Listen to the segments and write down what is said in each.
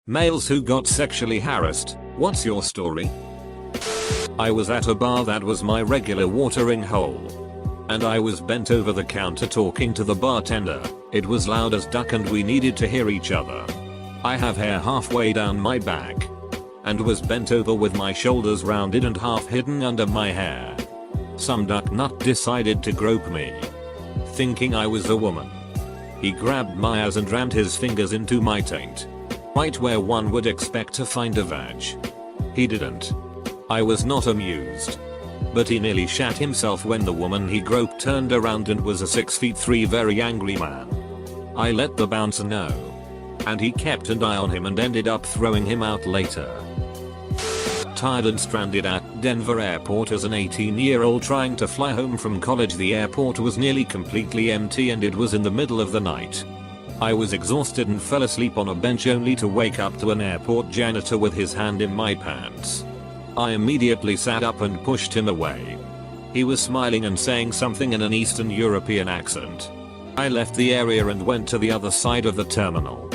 Males who got sexually harassed, what's your story? I was at a bar that was my regular watering hole. And I was bent over the counter talking to the bartender. It was loud as duck and we needed to hear each other. I have hair halfway down my back. And was bent over with my shoulders rounded and half hidden under my hair. Some duck nut decided to grope me. Thinking I was a woman. He grabbed my ass and rammed his fingers into my taint. Right where one would expect to find a vag. He didn't. I was not amused. But he nearly shat himself when the woman he groped turned around and was a 6'3" very angry man. I let the bouncer know. And he kept an eye on him and ended up throwing him out later. Tired and stranded at Denver airport as an 18-year-old trying to fly home from college. The airport was nearly completely empty and it was in the middle of the night. I was exhausted and fell asleep on a bench only to wake up to an airport janitor with his hand in my pants. I immediately sat up and pushed him away. He was smiling and saying something in an Eastern European accent. I left the area and went to the other side of the terminal.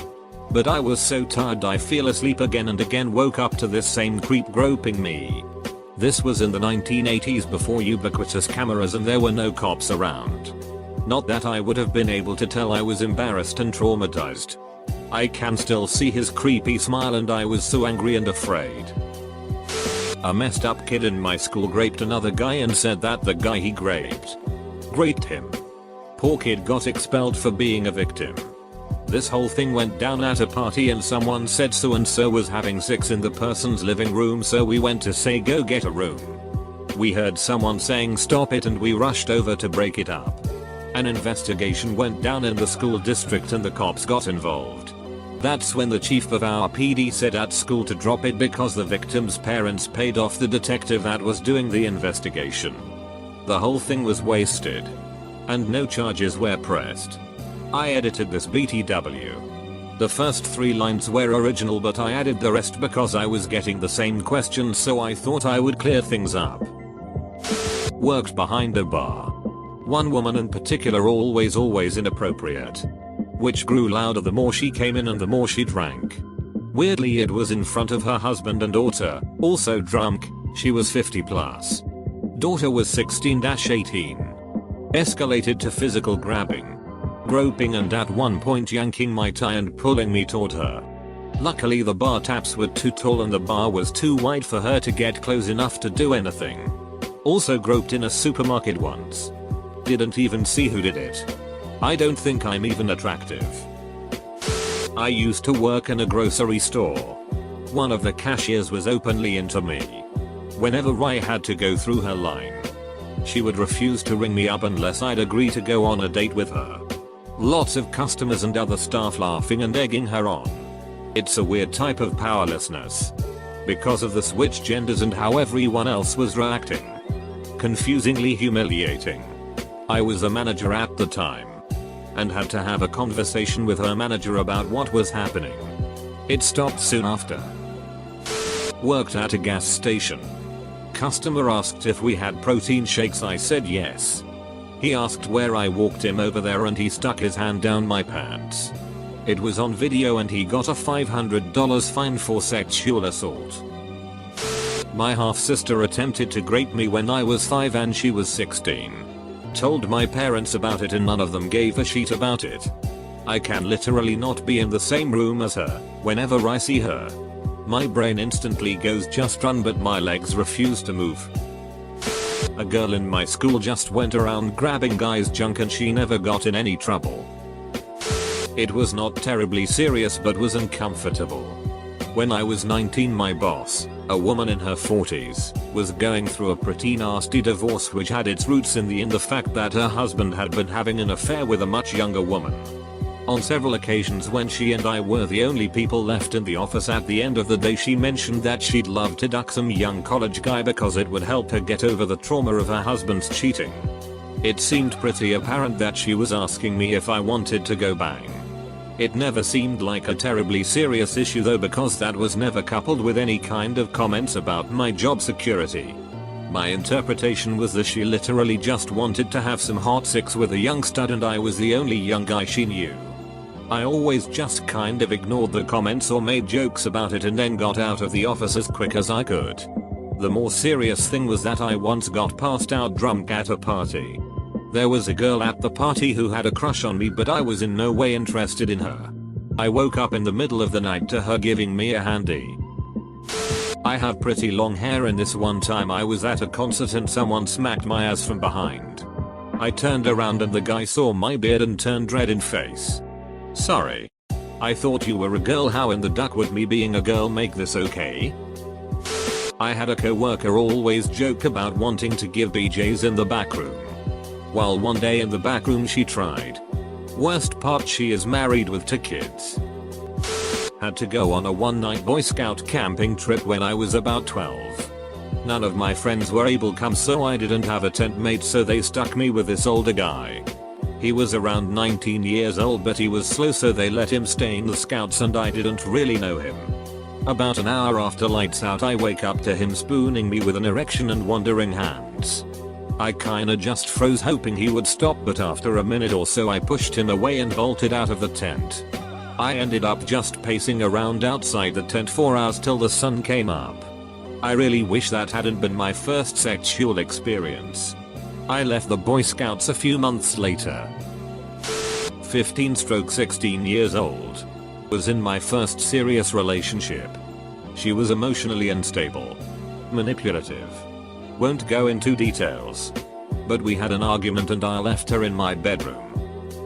But I was so tired I fell asleep again and again woke up to this same creep groping me. This was in the 1980s before ubiquitous cameras and there were no cops around. Not that I would have been able to tell. I was embarrassed and traumatized. I can still see his creepy smile and I was so angry and afraid. A messed up kid in my school raped another guy and said that the guy he raped him. Poor kid got expelled for being a victim. This whole thing went down at a party and someone said so and so was having sex in the person's living room, so we went to say go get a room. We heard someone saying stop it and we rushed over to break it up. An investigation went down in the school district and the cops got involved. That's when the chief of our PD said at school to drop it because the victim's parents paid off the detective that was doing the investigation. The whole thing was wasted. And no charges were pressed. I edited this BTW. The first 3 lines were original but I added the rest because I was getting the same questions, so I thought I would clear things up. Worked behind a bar. One woman in particular always inappropriate. Which grew louder the more she came in and the more she drank. Weirdly it was in front of her husband and daughter, also drunk. She was 50 plus. Daughter was 16-18. Escalated to physical grabbing. Groping and at one point yanking my tie and pulling me toward her. Luckily the bar taps were too tall and the bar was too wide for her to get close enough to do anything. Also groped in a supermarket once. Didn't even see who did it. I don't think I'm even attractive. I used to work in a grocery store. One of the cashiers was openly into me. Whenever I had to go through her line, she would refuse to ring me up unless I'd agree to go on a date with her. Lots of customers and other staff laughing and egging her on. It's a weird type of powerlessness. Because of the switch genders and how everyone else was reacting. Confusingly humiliating. I was a manager at the time. And had to have a conversation with her manager about what was happening. It stopped soon after. Worked at a gas station. Customer asked if we had protein shakes. I said yes. He asked where. I walked him over there and he stuck his hand down my pants. It was on video and he got a $500 fine for sexual assault. My half sister attempted to grape me when I was 5 and she was 16. Told my parents about it and none of them gave a shit about it. I can literally not be in the same room as her. Whenever I see her, my brain instantly goes just run, but my legs refuse to move. A girl in my school just went around grabbing guys' junk and she never got in any trouble. It was not terribly serious but was uncomfortable. When I was 19, my boss, a woman in her 40s, was going through a pretty nasty divorce which had its roots in the fact that her husband had been having an affair with a much younger woman. On several occasions when she and I were the only people left in the office at the end of the day, she mentioned that she'd love to duck some young college guy because it would help her get over the trauma of her husband's cheating. It seemed pretty apparent that she was asking me if I wanted to go bang. It never seemed like a terribly serious issue though, because that was never coupled with any kind of comments about my job security. My interpretation was that she literally just wanted to have some hot sex with a young stud and I was the only young guy she knew. I always just kind of ignored the comments or made jokes about it and then got out of the office as quick as I could. The more serious thing was that I once got passed out drunk at a party. There was a girl at the party who had a crush on me, but I was in no way interested in her. I woke up in the middle of the night to her giving me a handy. I have pretty long hair, and this one time I was at a concert and someone smacked my ass from behind. I turned around and the guy saw my beard and turned red in face. Sorry. I thought you were a girl. How in the duck would me being a girl make this okay? I had a coworker always joke about wanting to give BJs in the back room. Well, one day in the back room she tried. Worst part, she is married with 2 kids. Had to go on a one-night Boy Scout camping trip when I was about 12. None of my friends were able to come, so I didn't have a tent mate, so they stuck me with this older guy. He was around 19 years old, but he was slow, so they let him stay in the Scouts and I didn't really know him. About an hour after lights out, I wake up to him spooning me with an erection and wandering hands. I kinda just froze hoping he would stop, but after a minute or so I pushed him away and bolted out of the tent. I ended up just pacing around outside the tent for hours till the sun came up. I really wish that hadn't been my first sexual experience. I left the Boy Scouts a few months later. 15/16 years old. Was in my first serious relationship. She was emotionally unstable. Manipulative. Won't go into details. But we had an argument and I left her in my bedroom.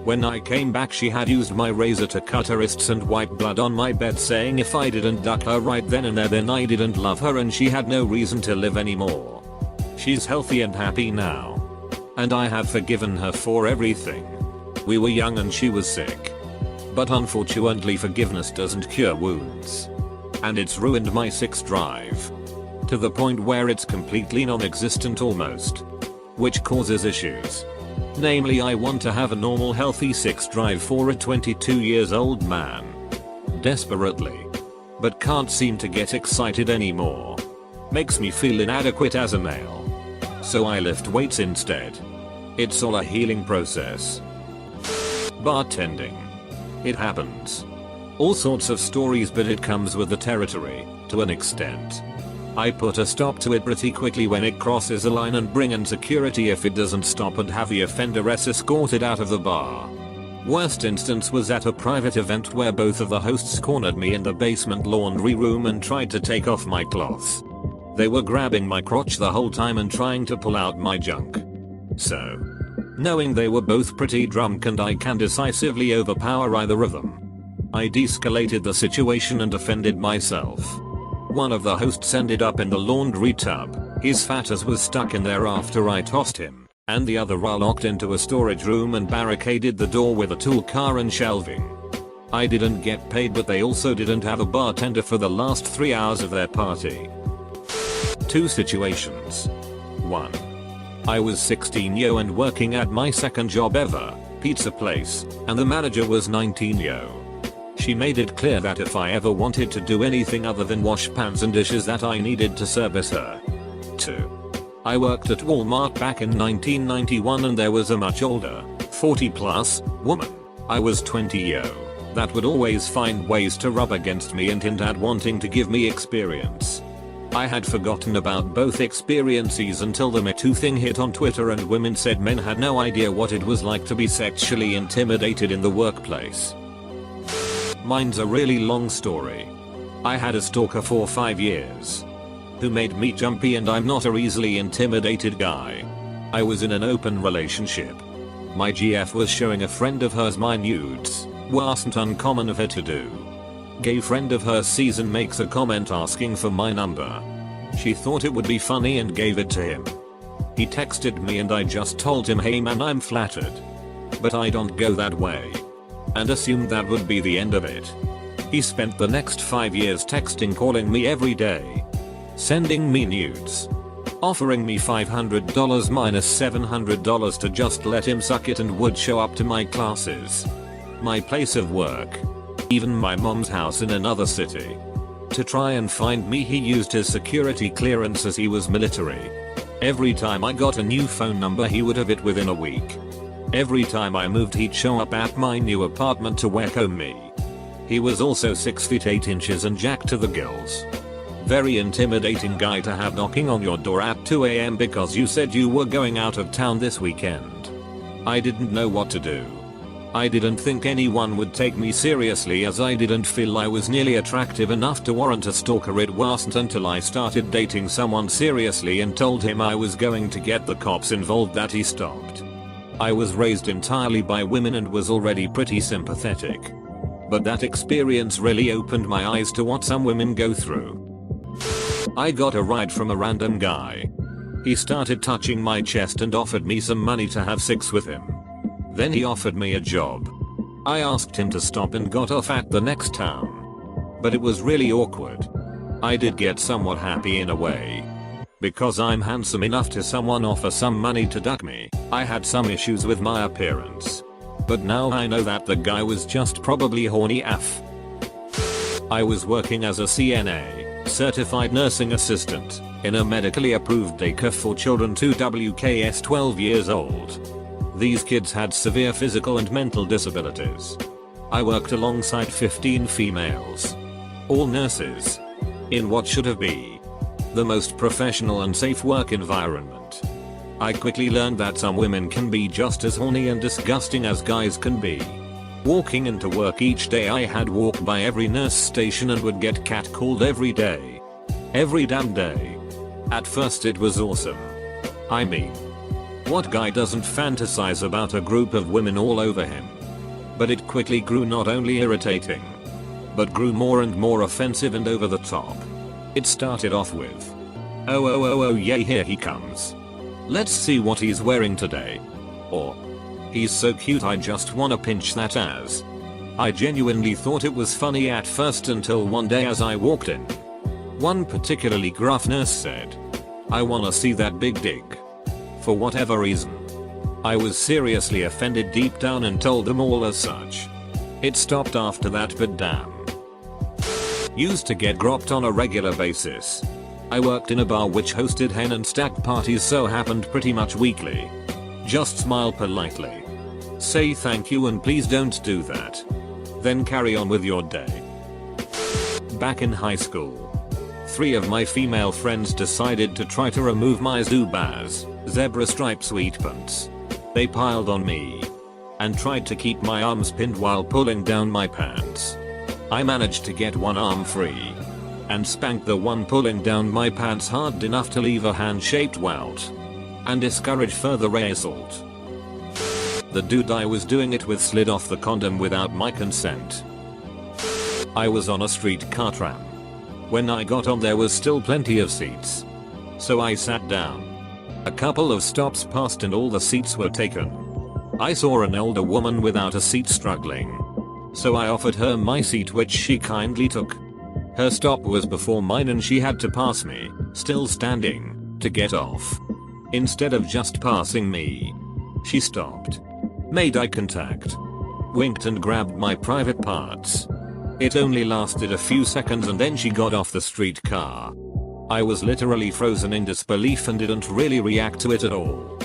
When I came back, she had used my razor to cut her wrists and wipe blood on my bed, saying if I didn't duck her right then and there, then I didn't love her and she had no reason to live anymore. She's healthy and happy now. And I have forgiven her for everything. We were young and she was sick. But unfortunately, forgiveness doesn't cure wounds. And it's ruined my sex drive. To the point where it's completely non-existent almost. Which causes issues. Namely, I want to have a normal healthy sex drive for a 22 years old man. Desperately. But can't seem to get excited anymore. Makes me feel inadequate as a male. So I lift weights instead. It's all a healing process. Bartending. It happens. All sorts of stories, but it comes with the territory, to an extent. I put a stop to it pretty quickly when it crosses a line and bring in security if it doesn't stop, and have the offender escorted out of the bar. Worst instance was at a private event where both of the hosts cornered me in the basement laundry room and tried to take off my cloths. They were grabbing my crotch the whole time and trying to pull out my junk. So, knowing they were both pretty drunk and I can decisively overpower either of them, I de-escalated the situation and defended myself. One of the hosts ended up in the laundry tub. His fat ass was stuck in there after I tossed him, and the other were locked into a storage room and barricaded the door with a tool car and shelving. I didn't get paid, but they also didn't have a bartender for the last 3 hours of their party. 2 situations. 1. I was 16 yo and working at my second job ever, pizza place, and the manager was 19 yo. She made it clear that if I ever wanted to do anything other than wash pans and dishes, that I needed to service her. 2. I worked at Walmart back in 1991 and there was a much older, 40 plus, woman. I was 20 yo. That would always find ways to rub against me and hint at wanting to give me experience. I had forgotten about both experiences until the Me Too thing hit on Twitter and women said men had no idea what it was like to be sexually intimidated in the workplace. Mine's a really long story. I had a stalker for 5 years. Who made me jumpy, and I'm not a easily intimidated guy. I was in an open relationship. My GF was showing a friend of hers my nudes. Wasn't uncommon of her to do. Gay friend of hers sees and makes a comment asking for my number. She thought it would be funny and gave it to him. He texted me and I just told him, hey man, I'm flattered. But I don't go that way. And assumed that would be the end of it. He spent the next 5 years texting, calling me every day. Sending me nudes. Offering me $500 minus $700 to just let him suck it, and would show up to my classes, my place of work, even my mom's house in another city. To try and find me, he used his security clearance as he was military. Every time I got a new phone number, he would have it within a week. Every time I moved he'd show up at my new apartment to welcome me. He was also 6 feet 8 inches and jacked to the gills. Very intimidating guy to have knocking on your door at 2 AM because you said you were going out of town this weekend. I didn't know what to do. I didn't think anyone would take me seriously as I didn't feel I was nearly attractive enough to warrant a stalker. It wasn't until I started dating someone seriously and told him I was going to get the cops involved that he stopped. I was raised entirely by women and was already pretty sympathetic. But that experience really opened my eyes to what some women go through. I got a ride from a random guy. He started touching my chest and offered me some money to have sex with him. Then he offered me a job. I asked him to stop and got off at the next town. But it was really awkward. I did get somewhat happy in a way. Because I'm handsome enough to someone offer some money to duck me, I had some issues with my appearance. But now I know that the guy was just probably horny AF. I was working as a CNA, certified nursing assistant, in a medically approved daycare for children 2WKS 12 years old. These kids had severe physical and mental disabilities. I worked alongside 15 females. All nurses. In what should have been the most professional and safe work environment. I quickly learned that some women can be just as horny and disgusting as guys can be. Walking into work each day I had walked by every nurse station and would get catcalled every day. Every damn day. At first it was awesome. I mean, what guy doesn't fantasize about a group of women all over him? But it quickly grew not only irritating, but grew more and more offensive and over the top. It started off with, oh yay, here he comes. Let's see what he's wearing today. Or, he's so cute I just wanna pinch that ass. I genuinely thought it was funny at first until one day as I walked in. One particularly gruff nurse said, I wanna see that big dick. For whatever reason. I was seriously offended deep down and told them all as such. It stopped after that, but damn. Used to get gropped on a regular basis. I worked in a bar which hosted hen and stack parties, so happened pretty much weekly. Just smile politely. Say thank you and please don't do that. Then carry on with your day. Back in high school, 3 of my female friends decided to try to remove my Zubaz, zebra stripe sweat pants. They piled on me and tried to keep my arms pinned while pulling down my pants. I managed to get one arm free and spanked the one pulling down my pants hard enough to leave a hand-shaped welt and discourage further assault. The dude I was doing it with slid off the condom without my consent. I was on a streetcar tram. When I got on there was still plenty of seats. So I sat down. A couple of stops passed and all the seats were taken. I saw an older woman without a seat struggling. So I offered her my seat, which she kindly took. Her stop was before mine and she had to pass me, still standing, to get off. Instead of just passing me, she stopped, made eye contact, winked and grabbed my private parts. It only lasted a few seconds and then she got off the streetcar. I was literally frozen in disbelief and didn't really react to it at all.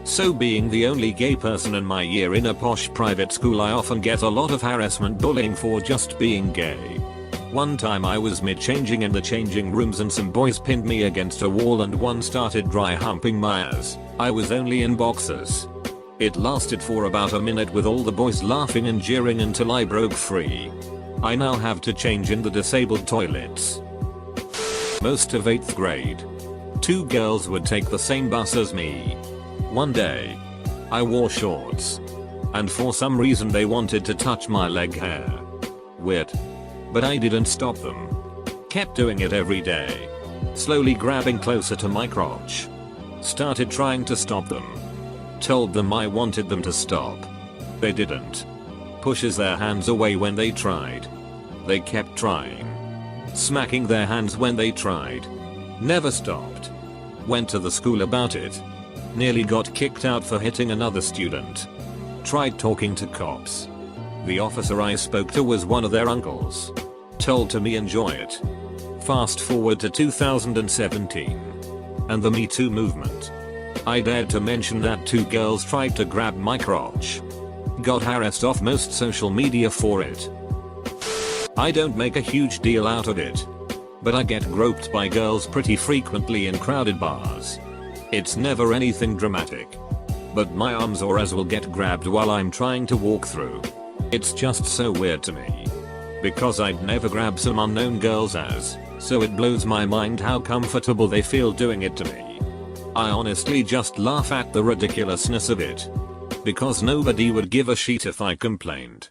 So being the only gay person in my year in a posh private school, I often get a lot of harassment bullying for just being gay. One time I was mid-changing in the changing rooms and some boys pinned me against a wall and one started dry humping my ass. I was only in boxers. It lasted for about a minute with all the boys laughing and jeering until I broke free. I now have to change in the disabled toilets. Most of 8th grade. 2 girls would take the same bus as me. One day, I wore shorts. And for some reason they wanted to touch my leg hair. Weird. But I didn't stop them. Kept doing it every day. Slowly grabbing closer to my crotch. Started trying to stop them. Told them I wanted them to stop. They didn't. Pushes their hands away when they tried. They kept trying. Smacking their hands when they tried. Never stopped. Went to the school about it. Nearly got kicked out for hitting another student. Tried talking to cops. The officer I spoke to was one of their uncles. Told to me enjoy it. Fast forward to 2017. And the Me Too movement. I dared to mention that 2 girls tried to grab my crotch. Got harassed off most social media for it. I don't make a huge deal out of it, but I get groped by girls pretty frequently in crowded bars. It's never anything dramatic, but my arms or as will get grabbed while I'm trying to walk through. It's just so weird to me, because I'd never grab some unknown girls as, so it blows my mind how comfortable they feel doing it to me. I honestly just laugh at the ridiculousness of it, because nobody would give a shit if I complained.